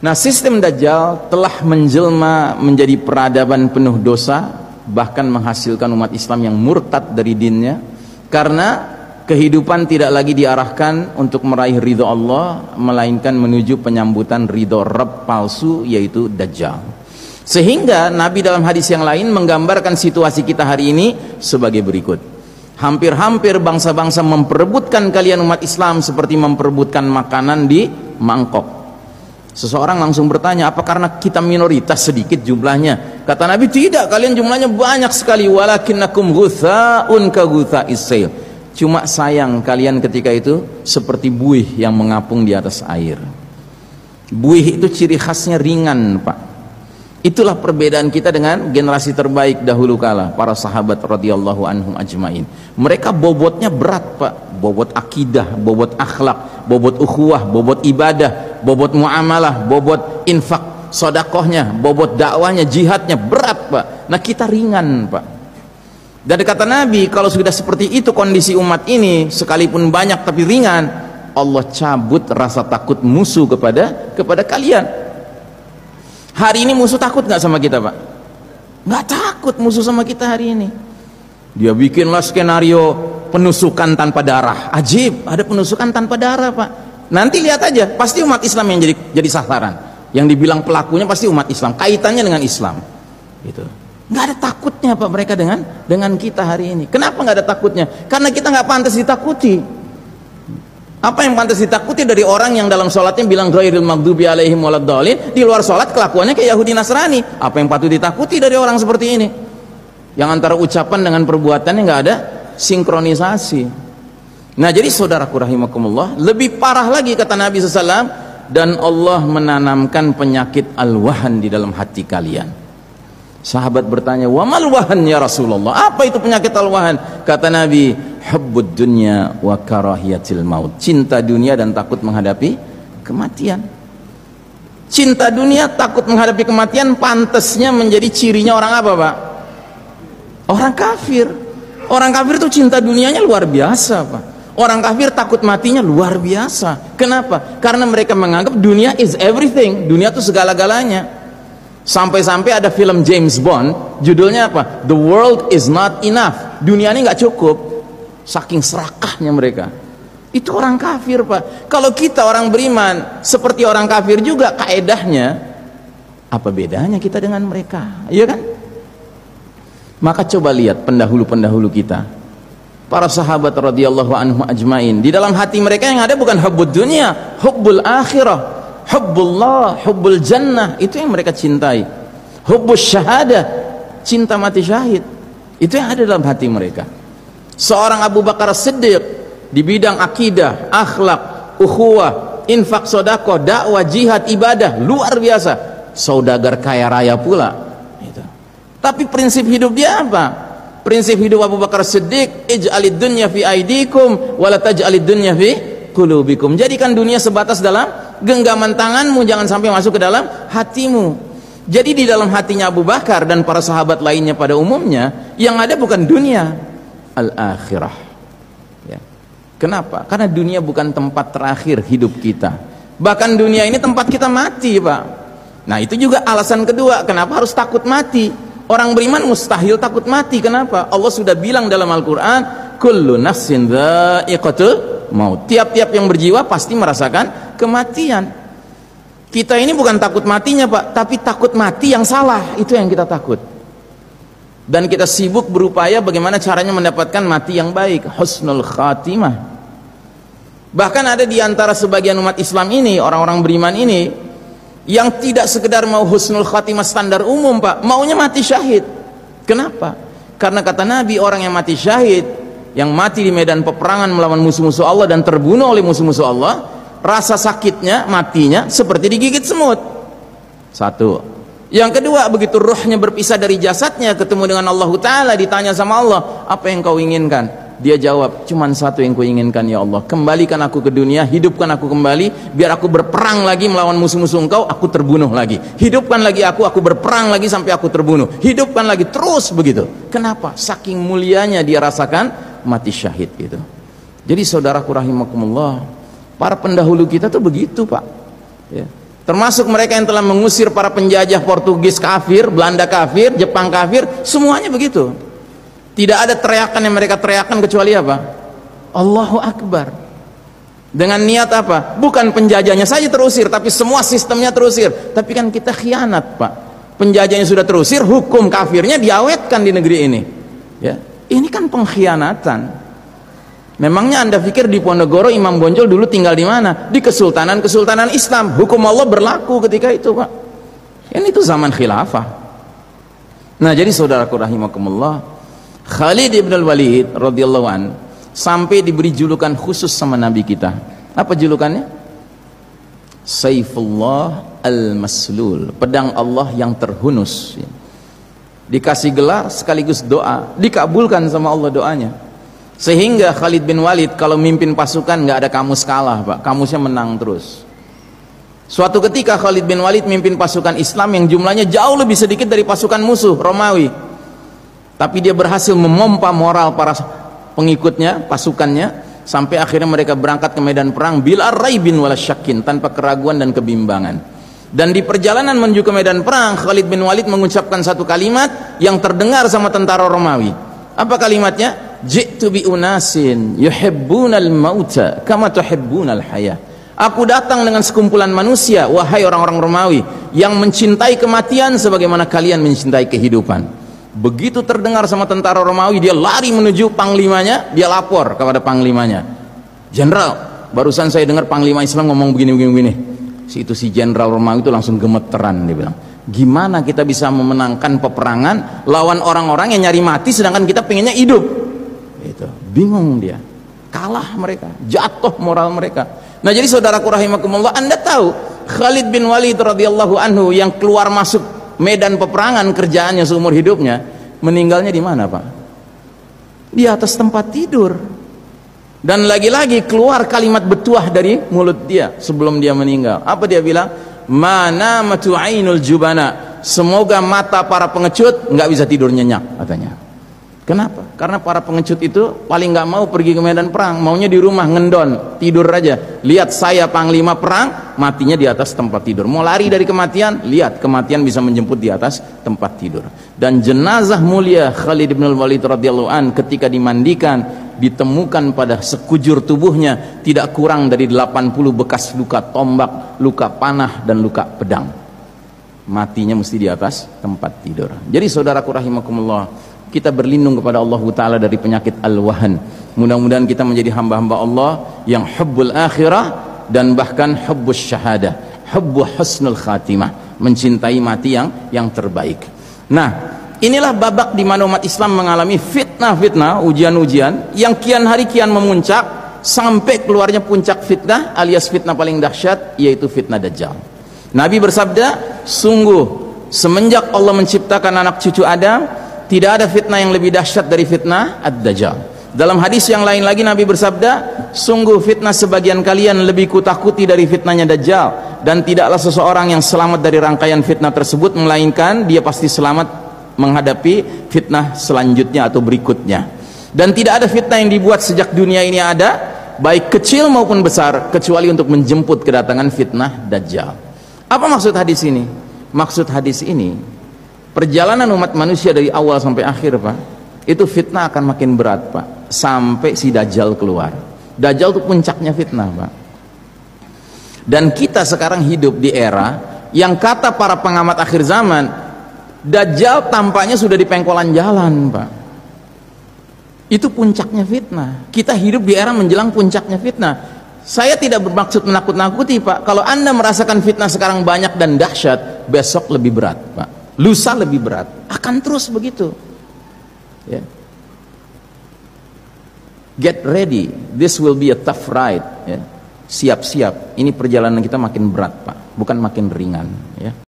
Nah, sistem Dajjal telah menjelma menjadi peradaban penuh dosa, bahkan menghasilkan umat Islam yang murtad dari dinnya, karena kehidupan tidak lagi diarahkan untuk meraih ridho Allah, melainkan menuju penyambutan ridho Rabb palsu, yaitu Dajjal. Sehingga Nabi dalam hadis yang lain menggambarkan situasi kita hari ini sebagai berikut: hampir-hampir bangsa-bangsa memperebutkan kalian umat Islam seperti memperebutkan makanan di mangkok. Seseorang langsung bertanya, apa karena kita minoritas sedikit jumlahnya? Kata Nabi, tidak, kalian jumlahnya banyak sekali. Walakinnakum ghutha'un ka ghutha'is sail. Cuma sayang kalian ketika itu seperti buih yang mengapung di atas air. Buih itu ciri khasnya ringan, Pak. Itulah perbedaan kita dengan generasi terbaik dahulu kala, para sahabat radhiyallahu anhum ajmain. Mereka bobotnya berat, Pak. Bobot akidah, bobot akhlak, bobot ukhuwah, bobot ibadah, bobot muamalah, bobot infak sodakohnya, bobot dakwahnya, jihadnya berat, Pak. Nah, kita ringan, Pak. Dan kata Nabi, kalau sudah seperti itu kondisi umat ini, sekalipun banyak tapi ringan, Allah cabut rasa takut musuh kepada kalian. Hari ini musuh takut nggak sama kita, Pak? Nggak takut musuh sama kita hari ini. Dia bikinlah skenario penusukan tanpa darah. Ajib, ada penusukan tanpa darah, Pak. Nanti lihat aja, pasti umat Islam yang jadi sasaran. Yang dibilang pelakunya pasti umat Islam, kaitannya dengan Islam. Gitu. Nggak ada takutnya, Pak, mereka dengan kita hari ini. Kenapa nggak ada takutnya? Karena kita nggak pantas ditakuti. Apa yang pantas ditakuti dari orang yang dalam sholatnya bilang ghairil maghdubi alaihim waladdallin, di luar sholat kelakuannya kayak Yahudi Nasrani? Apa yang patut ditakuti dari orang seperti ini? Yang antara ucapan dengan perbuatannya nggak ada sinkronisasi. Nah, jadi saudaraku rahimakumullah, lebih parah lagi kata Nabi SAW, dan Allah menanamkan penyakit al-wahan di dalam hati kalian. Sahabat bertanya, wa mal wahan ya Rasulullah? Apa itu penyakit al-wahan? Kata Nabi, hubbud dunya wa karahiyatil maut. Cinta dunia dan takut menghadapi kematian. Cinta dunia, takut menghadapi kematian pantasnya menjadi cirinya orang apa, Pak? Orang kafir. Orang kafir itu cinta dunianya luar biasa, Pak. Orang kafir takut matinya luar biasa. Kenapa? Karena mereka menganggap dunia is everything. Dunia itu segala-galanya. Sampai-sampai ada film James Bond, judulnya apa? The world is not enough. Dunia ini nggak cukup. Saking serakahnya mereka. Itu orang kafir, Pak. Kalau kita orang beriman seperti orang kafir juga kaedahnya, apa bedanya kita dengan mereka? Iya kan? Maka coba lihat pendahulu-pendahulu kita, para sahabat radhiyallahu anhum ajmain. Di dalam hati mereka yang ada bukan hubbud dunia, hubbul akhirah. Hubbullah, hubbul jannah, itu yang mereka cintai. Hubbus syahadah, cinta mati syahid, itu yang ada dalam hati mereka. Seorang Abu Bakar Siddiq di bidang akidah, akhlak, ukhuwah, infak, sodakoh, dakwah, jihad, ibadah, luar biasa. Saudagar kaya raya pula itu. Tapi prinsip hidup dia apa? Prinsip hidup Abu Bakar Siddiq, ij'alid dunya fi aidikum wa la taj'alid dunya fi qulubikum. Jadikan dunia sebatas dalam genggaman tanganmu, jangan sampai masuk ke dalam hatimu. Jadi di dalam hatinya Abu Bakar dan para sahabat lainnya pada umumnya, yang ada bukan dunia, al-akhirah. Ya. Kenapa? Karena dunia bukan tempat terakhir hidup kita. Bahkan dunia ini tempat kita mati, Pak. Nah, itu juga alasan kedua kenapa harus takut mati. Orang beriman mustahil takut mati. Kenapa? Allah sudah bilang dalam Al-Quran, kullu nafsin dha'iqatul maut. Tiap-tiap yang berjiwa pasti merasakan kematian. Kita ini bukan takut matinya, Pak, tapi takut mati yang salah. Itu yang kita takut. Dan kita sibuk berupaya bagaimana caranya mendapatkan mati yang baik, husnul khatimah. Bahkan ada di antara sebagian umat Islam ini, orang-orang beriman ini, yang tidak sekedar mau husnul khatimah standar umum, Pak, maunya mati syahid. Kenapa? Karena kata Nabi, orang yang mati syahid, yang mati di medan peperangan melawan musuh-musuh Allah dan terbunuh oleh musuh-musuh Allah, rasa sakitnya, matinya seperti digigit semut. Satu. Yang kedua, begitu ruhnya berpisah dari jasadnya, ketemu dengan Allah Ta'ala, ditanya sama Allah, apa yang kau inginkan? Dia jawab, cuman satu yang ku inginkan ya Allah, kembalikan aku ke dunia, hidupkan aku kembali, biar aku berperang lagi melawan musuh-musuh engkau, aku terbunuh lagi. Hidupkan lagi aku berperang lagi sampai aku terbunuh. Hidupkan lagi, terus begitu. Kenapa? Saking mulianya dia rasakan mati syahid gitu. Jadi saudaraku rahimakumullah, para pendahulu kita tuh begitu, Pak. Ya. Termasuk mereka yang telah mengusir para penjajah Portugis kafir, Belanda kafir, Jepang kafir, semuanya begitu. Tidak ada teriakan yang mereka teriakan kecuali apa? Allahu Akbar. Dengan niat apa? Bukan penjajahnya saja terusir, tapi semua sistemnya terusir. Tapi kan kita khianat, Pak. Penjajahnya sudah terusir, hukum kafirnya diawetkan di negeri ini. Ya, ini kan pengkhianatan. Memangnya Anda pikir di Ponorogo Imam Bonjol dulu tinggal di mana? Di kesultanan Islam. Hukum Allah berlaku ketika itu, Pak. Ini itu zaman khilafah. Nah, jadi saudaraku rahimakumullah, Khalid ibn al-Walid radhiyallahu an sampai diberi julukan khusus sama Nabi kita. Apa julukannya? Saifullah al-Maslul, pedang Allah yang terhunus. Dikasih gelar sekaligus doa, dikabulkan sama Allah doanya. Sehingga Khalid bin Walid kalau mimpin pasukan nggak ada kamus kalah, Pak. Kamusnya menang terus. Suatu ketika Khalid bin Walid mimpin pasukan Islam yang jumlahnya jauh lebih sedikit dari pasukan musuh Romawi. Tapi dia berhasil memompa moral para pengikutnya, pasukannya, sampai akhirnya mereka berangkat ke medan perang bila raibin wala syakin, tanpa keraguan dan kebimbangan. Dan di perjalanan menuju ke medan perang, Khalid bin Walid mengucapkan satu kalimat yang terdengar sama tentara Romawi. Apa kalimatnya? Ji'tu bi unasin yuhibbunal mauta kama tuhibbunal hayah. Aku datang dengan sekumpulan manusia, wahai orang-orang Romawi, yang mencintai kematian sebagaimana kalian mencintai kehidupan. Begitu terdengar sama tentara Romawi, dia lari menuju panglimanya, dia lapor kepada panglimanya. Jenderal, barusan saya dengar panglima Islam ngomong begini. Si jenderal Romawi itu langsung gemeteran, dia bilang, gimana kita bisa memenangkan peperangan lawan orang-orang yang nyari mati sedangkan kita pengennya hidup? Itu bingung dia, kalah mereka, jatuh moral mereka. Nah, jadi saudaraku rahimakumullah, Anda tahu Khalid bin Walid radhiyallahu anhu yang keluar masuk medan peperangan kerjaannya seumur hidupnya, meninggalnya di mana, Pak? Di atas tempat tidur. Dan lagi-lagi keluar kalimat betuah dari mulut dia sebelum dia meninggal. Apa dia bilang? Mana matu ainul jubana, semoga mata para pengecut nggak bisa tidur nyenyak, katanya. Kenapa? Karena para pengecut itu paling nggak mau pergi ke medan perang, maunya di rumah ngendon, tidur aja. Lihat saya panglima perang, matinya di atas tempat tidur. Mau lari dari kematian, lihat kematian bisa menjemput di atas tempat tidur. Dan jenazah mulia Khalid bin Walid radhiyallahu an ketika dimandikan, ditemukan pada sekujur tubuhnya tidak kurang dari 80 bekas luka tombak, luka panah, dan luka pedang. Matinya mesti di atas tempat tidur. Jadi saudaraku rahimakumullah, kita berlindung kepada Allah Ta'ala dari penyakit al-wahan. Mudah-mudahan kita menjadi hamba-hamba Allah yang hubbul akhirah dan bahkan hubbus syahadah, hubbu husnul khatimah, mencintai mati yang terbaik. Nah, inilah babak di mana umat Islam mengalami fitnah-fitnah, ujian-ujian yang kian hari kian memuncak sampai keluarnya puncak fitnah alias fitnah paling dahsyat, yaitu fitnah Dajjal. Nabi bersabda, sungguh semenjak Allah menciptakan anak cucu Adam, tidak ada fitnah yang lebih dahsyat dari fitnah Ad-Dajjal. Dalam hadis yang lain lagi Nabi bersabda, sungguh fitnah sebagian kalian lebih kutakuti dari fitnahnya Dajjal, dan tidaklah seseorang yang selamat dari rangkaian fitnah tersebut melainkan dia pasti selamat menghadapi fitnah selanjutnya atau berikutnya. Dan tidak ada fitnah yang dibuat sejak dunia ini ada, baik kecil maupun besar, kecuali untuk menjemput kedatangan fitnah Dajjal. Apa maksud hadis ini? Maksud hadis ini, perjalanan umat manusia dari awal sampai akhir, Pak, itu fitnah akan makin berat, Pak, sampai si Dajjal keluar. Dajjal itu puncaknya fitnah, Pak. Dan kita sekarang hidup di era yang kata para pengamat akhir zaman, Dajjal tampaknya sudah di pengkolan jalan, Pak. Itu puncaknya fitnah. Kita hidup di era menjelang puncaknya fitnah. Saya tidak bermaksud menakut-nakuti, Pak. Kalau Anda merasakan fitnah sekarang banyak dan dahsyat, besok lebih berat, Pak. Lusa lebih berat, akan terus begitu. Yeah. Get ready, this will be a tough ride. Yeah. Siap-siap, ini perjalanan kita makin berat, Pak, bukan makin ringan. Yeah.